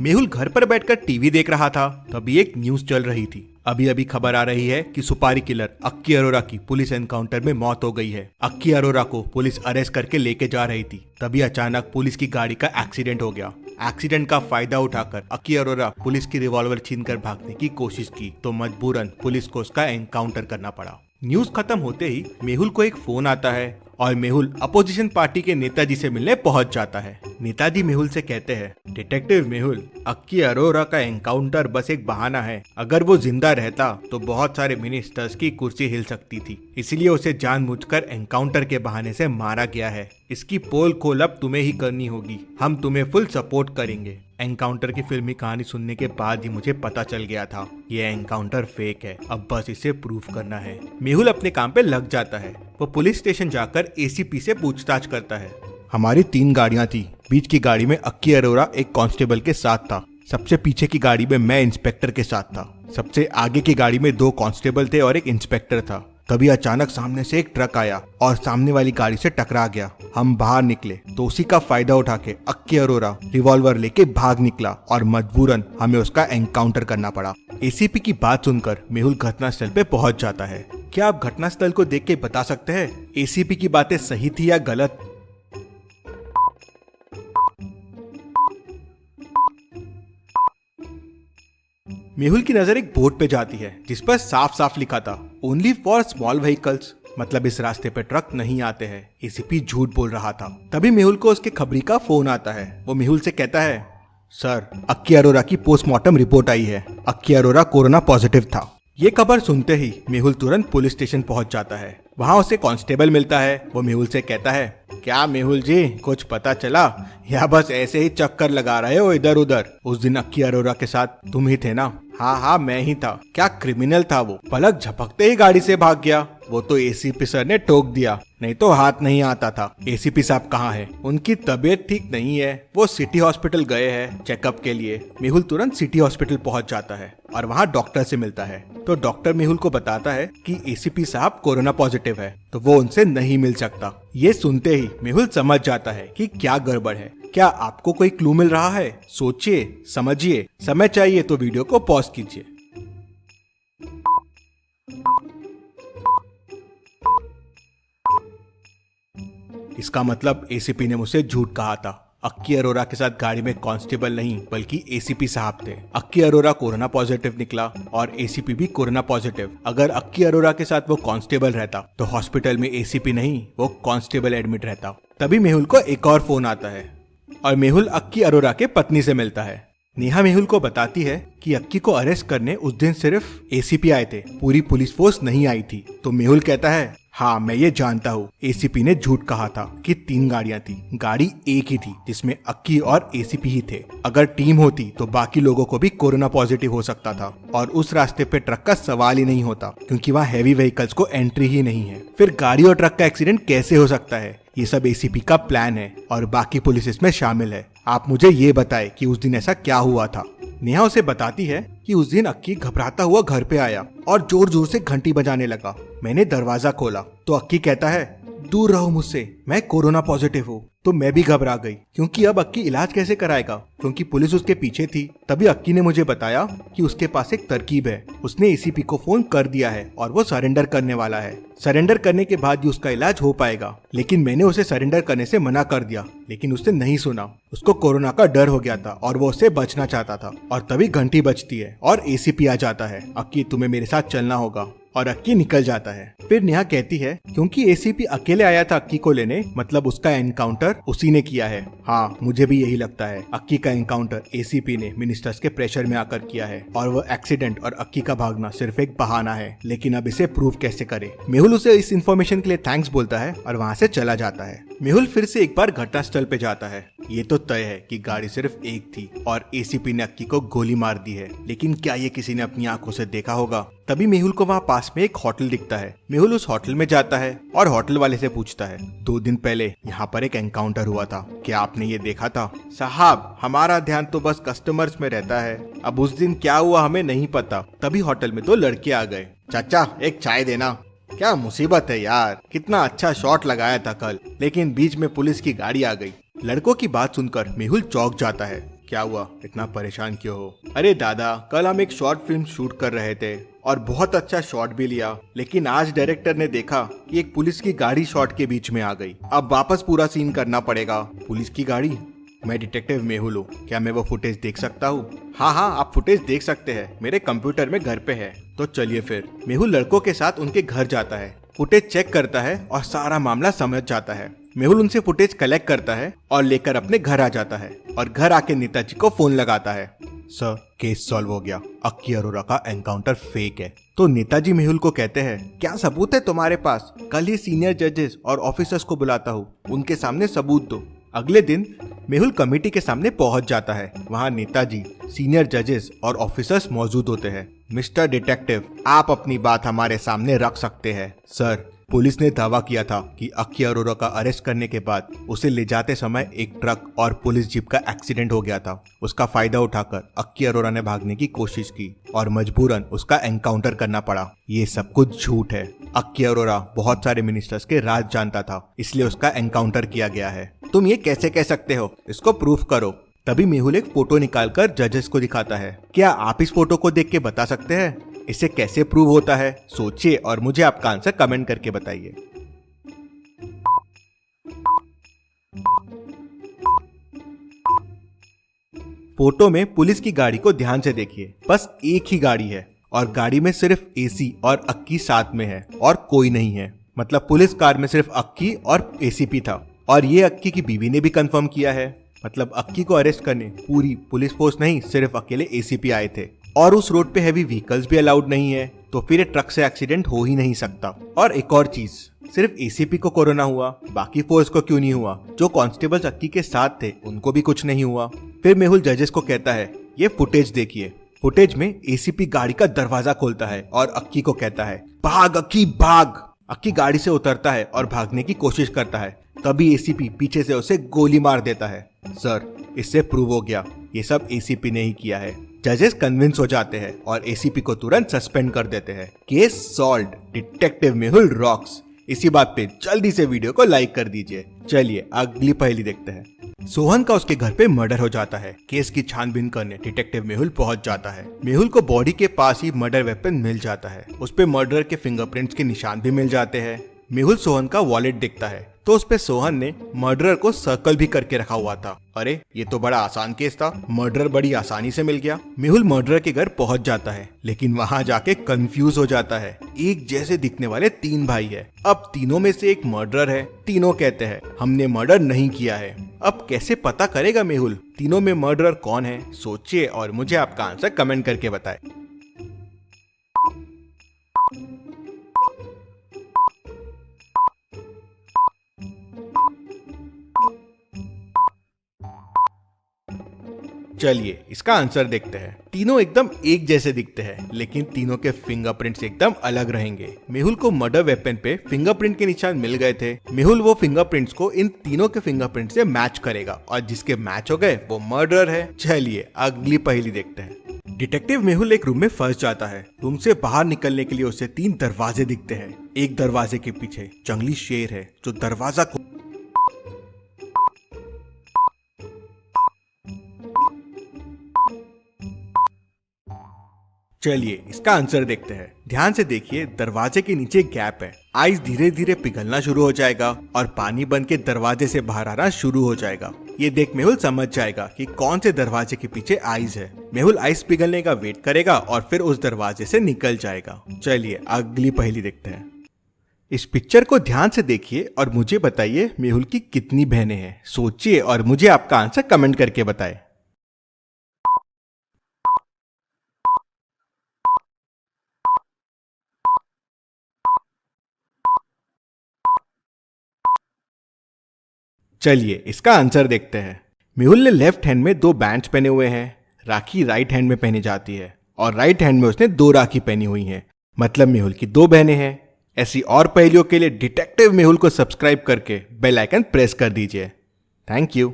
मेहुल घर पर बैठकर टीवी देख रहा था, तभी एक न्यूज चल रही थी। अभी अभी खबर आ रही है कि सुपारी किलर अक्की अरोरा की पुलिस एनकाउंटर में मौत हो गई है। अक्की अरोरा को पुलिस अरेस्ट करके लेके जा रही थी, तभी अचानक पुलिस की गाड़ी का एक्सीडेंट हो गया। एक्सीडेंट का फायदा उठाकर अक्की अरोरा पुलिस की रिवॉल्वर छीनकर भागने की कोशिश की, तो मजबूरन पुलिस को उसका एनकाउंटर करना पड़ा। न्यूज खत्म होते ही मेहुल को एक फोन आता है और मेहुल अपोजिशन पार्टी के नेताजी से मिलने पहुंच जाता है। नेताजी मेहुल से कहते हैं, डिटेक्टिव मेहुल, अक्की अरोरा का एनकाउंटर बस एक बहाना है। अगर वो जिंदा रहता तो बहुत सारे मिनिस्टर्स की कुर्सी हिल सकती थी, इसलिए उसे जानबूझकर एनकाउंटर के बहाने से मारा गया है। इसकी पोल खोल अब तुम्हें ही करनी होगी, हम तुम्हें फुल सपोर्ट करेंगे। एनकाउंटर की फिल्मी कहानी सुनने के बाद ही मुझे पता चल गया था ये एनकाउंटर फेक है, अब बस इसे प्रूफ करना है। मेहुल अपने काम पे लग जाता है। वो पुलिस स्टेशन जाकर एसीपी से पूछताछ करता है। हमारी 3 गाड़ियां थी, बीच की गाड़ी में अक्की अरोरा एक कांस्टेबल के साथ था, सबसे पीछे की गाड़ी में मैं इंस्पेक्टर के साथ था, सबसे आगे की गाड़ी में 2 कांस्टेबल थे और एक इंस्पेक्टर था। तभी अचानक सामने से एक ट्रक आया और सामने वाली गाड़ी से टकरा गया। हम बाहर निकले तो उसी का फायदा उठा के अक्की अरोरा रिवॉल्वर लेके भाग निकला और मजबूरन हमें उसका एनकाउंटर करना पड़ा। एसीपी की बात सुनकर मेहुल घटनास्थल पे पहुंच जाता है। क्या आप घटनास्थल को देख के बता सकते हैं एसीपी की बातें सही थी या गलत? मेहुल की नजर एक बोर्ड पे जाती है जिस पर साफ साफ लिखा था, ओनली फॉर स्मॉल व्हीकल्स, मतलब इस रास्ते पे ट्रक नहीं आते हैं। एसीपी झूठ बोल रहा था। तभी मेहुल को उसके खबरी का फोन आता है। वो मेहुल से कहता है, सर, अक्की अरोरा की पोस्टमार्टम रिपोर्ट आई है, अक्की अरोरा कोरोना पॉजिटिव था। ये खबर सुनते ही मेहुल तुरंत पुलिस स्टेशन पहुंच जाता है। वहाँ उसे कांस्टेबल मिलता है। वो मेहुल से कहता है, क्या मेहुल जी, कुछ पता चला या बस ऐसे ही चक्कर लगा रहे हो इधर उधर? उस दिन अक्की अरोरा के साथ तुम ही थे ना? हाँ, मैं ही था। क्या क्रिमिनल था वो? पलक झपकते ही गाड़ी से भाग गया। वो तो एसीपी सर ने टोक दिया, नहीं तो हाथ नहीं आता था। एसीपी साहब कहाँ हैं? उनकी तबीयत ठीक नहीं है, वो सिटी हॉस्पिटल गए हैं चेकअप के लिए। मेहुल तुरंत सिटी हॉस्पिटल पहुंच जाता है और वहाँ डॉक्टर से मिलता है। तो डॉक्टर मेहुल को बताता है कि एसीपी साहब कोरोना पॉजिटिव है, तो वो उनसे नहीं मिल सकता। ये सुनते ही मेहुल समझ जाता है कि क्या गड़बड़ है। क्या आपको कोई क्लू मिल रहा है? सोचिए, समझिए, समय चाहिए तो वीडियो को पॉज कीजिए। इसका मतलब एसीपी ने मुझसे झूठ कहा था। अक्की अरोरा के साथ गाड़ी में कांस्टेबल नहीं बल्कि एसीपी साहब थे। अक्की अरोरा कोरोना पॉजिटिव निकला और एसीपी भी कोरोना पॉजिटिव। अगर अक्की अरोरा के साथ वो कांस्टेबल रहता तो हॉस्पिटल में एसीपी नहीं, वो कांस्टेबल एडमिट रहता। तभी मेहुल को एक और फोन आता है और मेहुल अक्की अरोरा के पत्नी से मिलता है। नेहा मेहुल को बताती है कि अक्की को अरेस्ट करने उस दिन सिर्फ एसीपी आए थे, पूरी पुलिस फोर्स नहीं आई थी। तो मेहुल कहता है, हाँ, मैं ये जानता हूँ, एसीपी ने झूठ कहा था कि 3 गाड़ियां थी, गाड़ी एक ही थी जिसमें अक्की और एसीपी ही थे। अगर टीम होती तो बाकी लोगों को भी कोरोना पॉजिटिव हो सकता था और उस रास्ते पे ट्रक का सवाल ही नहीं होता, क्योंकि वहाँ हैवी व्हीकल्स को एंट्री ही नहीं है। फिर गाड़ी और ट्रक का एक्सीडेंट कैसे हो सकता है? ये सब एसीपी का प्लान है और बाकी पुलिस इसमें शामिल है। आप मुझे ये बताएं कि उस दिन ऐसा क्या हुआ था। नेहा उसे बताती है कि उस दिन अक्की घबराता हुआ घर पे आया और जोर जोर से घंटी बजाने लगा। मैंने दरवाजा खोला तो अक्की कहता है, दूर रहो मुझसे, मैं कोरोना पॉजिटिव हूँ। तो मैं भी घबरा गई, क्योंकि अब अक्की इलाज कैसे कराएगा, क्योंकि पुलिस उसके पीछे थी। तभी अक्की ने मुझे बताया कि उसके पास एक तरकीब है। उसने एसीपी को फोन कर दिया है और वो सरेंडर करने वाला है। सरेंडर करने के बाद ही उसका इलाज हो पाएगा। लेकिन मैंने उसे सरेंडर करने से मना कर दिया, लेकिन उसने नहीं सुना। उसको कोरोना का डर हो गया था और वो उससे बचना चाहता था। और तभी घंटी बजती है और एसीपी आ जाता है। अक्की, तुम्हें मेरे साथ चलना होगा। और अक्की निकल जाता है। फिर नेहा कहती है, क्योंकि एसीपी अकेले आया था अक्की को लेने, मतलब उसका एनकाउंटर उसी ने किया है। हाँ, मुझे भी यही लगता है। अक्की का एनकाउंटर एसीपी ने मिनिस्टर्स के प्रेशर में आकर किया है और वो एक्सीडेंट और अक्की का भागना सिर्फ एक बहाना है। लेकिन अब इसे प्रूव कैसे करे? मेहुल उसे इस इन्फॉर्मेशन के लिए थैंक्स बोलता है और वहाँ से चला जाता है। मेहुल फिर से एक बार घटनास्थल पे जाता है। ये तो तय है कि गाड़ी सिर्फ एक थी और एसीपी ने अक्की को गोली मार दी है, लेकिन क्या ये किसी ने अपनी आंखों से देखा होगा? तभी मेहुल को वहाँ पास में एक होटल दिखता है। मेहुल उस होटल में जाता है और होटल वाले से पूछता है, 2 दिन पहले यहाँ पर एक एनकाउंटर हुआ था, क्या आपने ये देखा था? साहब, हमारा ध्यान तो बस कस्टमर्स में रहता है, अब उस दिन क्या हुआ हमें नहीं पता। तभी होटल में 2 लड़के आ गए। चाचा, एक चाय देना। क्या मुसीबत है यार, कितना अच्छा शॉट लगाया था कल, लेकिन बीच में पुलिस की गाड़ी आ गई। लड़कों की बात सुनकर मेहुल चौंक जाता है क्या हुआ, इतना परेशान क्यों हो? अरे दादा, कल हम एक शॉर्ट फिल्म शूट कर रहे थे और बहुत अच्छा शॉट भी लिया, लेकिन आज डायरेक्टर ने देखा कि एक पुलिस की गाड़ी शॉट के बीच में आ गई। अब वापस पूरा सीन करना पड़ेगा। पुलिस की गाड़ी? मैं डिटेक्टिव मेहुल हूँ, क्या मैं वो फुटेज देख सकता हूँ? हाँ हाँ, आप फुटेज देख सकते हैं, मेरे कंप्यूटर में घर पे है। तो चलिए फिर। मेहुल लड़कों के साथ उनके घर जाता है, फुटेज चेक करता है और सारा मामला समझ जाता है। मेहुल उनसे फुटेज कलेक्ट करता है और लेकर अपने घर आ जाता है और घर आके नेताजी को फोन लगाता है। सर, केस सॉल्व हो गया, अक्की अरोरा का एनकाउंटर फेक है। तो नेताजी मेहुल को कहते हैं, क्या सबूत है तुम्हारे पास? कल ही सीनियर जजेस और ऑफिसर्स को बुलाता हूँ, उनके सामने सबूत दो। अगले दिन मेहुल कमेटी के सामने पहुंच जाता है। वहां नेताजी, सीनियर जजेस और ऑफिसर्स मौजूद होते हैं। मिस्टर डिटेक्टिव, आप अपनी बात हमारे सामने रख सकते हैं। सर, पुलिस ने दावा किया था कि अक्की अरोरा का अरेस्ट करने के बाद उसे ले जाते समय एक ट्रक और पुलिस जीप का एक्सीडेंट हो गया था। उसका फायदा उठाकर अक्की अरोरा ने भागने की कोशिश की और मजबूरन उसका एनकाउंटर करना पड़ा। ये सब कुछ झूठ है। अक्की अरोरा बहुत सारे मिनिस्टर्स के राज जानता था, इसलिए उसका एनकाउंटर किया गया है। तुम ये कैसे कह सकते हो? इसको प्रूफ करो। तभी मेहुल एक फोटो निकालकर जजेस को दिखाता है। क्या आप इस फोटो को देख के बता सकते हैं इसे कैसे प्रूव होता है? सोचिए और मुझे आपका आंसर कमेंट करके बताइए। फोटो में पुलिस की गाड़ी को ध्यान से देखिए। बस एक ही गाड़ी है और गाड़ी में सिर्फ एसी और अक्की साथ में है और कोई नहीं है। मतलब पुलिस कार में सिर्फ अक्की और एसीपी था और ये अक्की की बीवी ने भी कंफर्म किया है। मतलब अक्की को अरेस्ट करने पूरी पुलिस फोर्स नहीं, सिर्फ अकेले एसीपी आए थे। और उस रोड पे हैवी व्हीकल्स भी अलाउड नहीं है, तो फिर ये ट्रक से एक्सीडेंट हो ही नहीं सकता। और एक और चीज, सिर्फ एसीपी को कोरोना हुआ, बाकी फोर्स को क्यों नहीं हुआ? जो कांस्टेबल्स अक्की के साथ थे उनको भी कुछ नहीं हुआ। फिर मेहुल जजेस को कहता है, ये फुटेज देखिए। फुटेज में एसीपी गाड़ी का दरवाजा खोलता है और अक्की को कहता है, भाग अक्की भाग। अक्की गाड़ी से उतरता है और भागने की कोशिश करता है। तभी एसीपी पीछे से उसे गोली मार देता है। सर, इससे प्रूव हो गया ये सब एसीपी ने ही किया है। जजेस कन्विंस हो जाते हैं और एसीपी को तुरंत सस्पेंड कर देते हैं। Case solved, detective Mehul rocks. इसी बात पे जल्दी से वीडियो को लाइक कर दीजिए। चलिए अगली पहेली देखते हैं। सोहन का उसके घर पे मर्डर हो जाता है। केस की छानबीन करने डिटेक्टिव मेहुल पहुंच जाता है। मेहुल को बॉडी के पास ही मर्डर वेपन मिल जाता है। उस पे मर्डर के फिंगरप्रिंट्स के निशान भी मिल जाते हैं। मेहुल सोहन का वॉलेट देखता है तो उस पे सोहन ने मर्डरर को सर्कल भी करके रखा हुआ था। अरे, ये तो बड़ा आसान केस था, मर्डरर बड़ी आसानी से मिल गया। मेहुल मर्डरर के घर पहुंच जाता है, लेकिन वहां जाके कंफ्यूज हो जाता है। एक जैसे दिखने वाले 3 भाई है। अब तीनों में से एक मर्डरर है। तीनों कहते हैं हमने मर्डर नहीं किया है। अब कैसे पता करेगा मेहुल तीनों में मर्डरर कौन है? सोचिए और मुझे आपका आंसर कमेंट करके बताएं। चलिए इसका आंसर देखते हैं। तीनों एकदम एक जैसे दिखते हैं, लेकिन तीनों के फिंगरप्रिंट्स एकदम अलग रहेंगे। मेहुल को मर्डर वेपन पे फिंगरप्रिंट के निशान मिल गए थे। मेहुल वो फिंगरप्रिंट्स को इन तीनों के फिंगरप्रिंट से मैच करेगा और जिसके मैच हो गए वो मर्डरर है। चलिए अगली पहेली देखते हैं। डिटेक्टिव मेहुल एक रूम में फंस जाता है। रूम से बाहर निकलने के लिए उसे 3 दरवाजे दिखते हैं। एक दरवाजे के पीछे जंगली शेर है जो दरवाजा चलिए इसका आंसर देखते हैं। ध्यान से देखिए, दरवाजे के नीचे गैप है। आइस धीरे धीरे पिघलना शुरू हो जाएगा और पानी बन के दरवाजे से बाहर आना शुरू हो जाएगा। ये देख मेहुल समझ जाएगा कि कौन से दरवाजे के पीछे आइस है। मेहुल आइस पिघलने का वेट करेगा और फिर उस दरवाजे से निकल जाएगा। चलिए अगली पहेली देखते हैं। इस पिक्चर को ध्यान से देखिए और मुझे बताइए मेहुल की कितनी बहनें हैं। सोचिए और मुझे आपका आंसर कमेंट करके बताएं। चलिए इसका आंसर देखते हैं। मेहुल ने लेफ्ट हैंड में 2 बैंड्स पहने हुए हैं। राखी राइट हैंड में पहनी जाती है और राइट हैंड में उसने 2 राखी पहनी हुई हैं। मतलब मेहुल की 2 बहनें हैं। ऐसी और पहेलियों के लिए डिटेक्टिव मेहुल को सब्सक्राइब करके बेल आइकन प्रेस कर दीजिए। Thank you.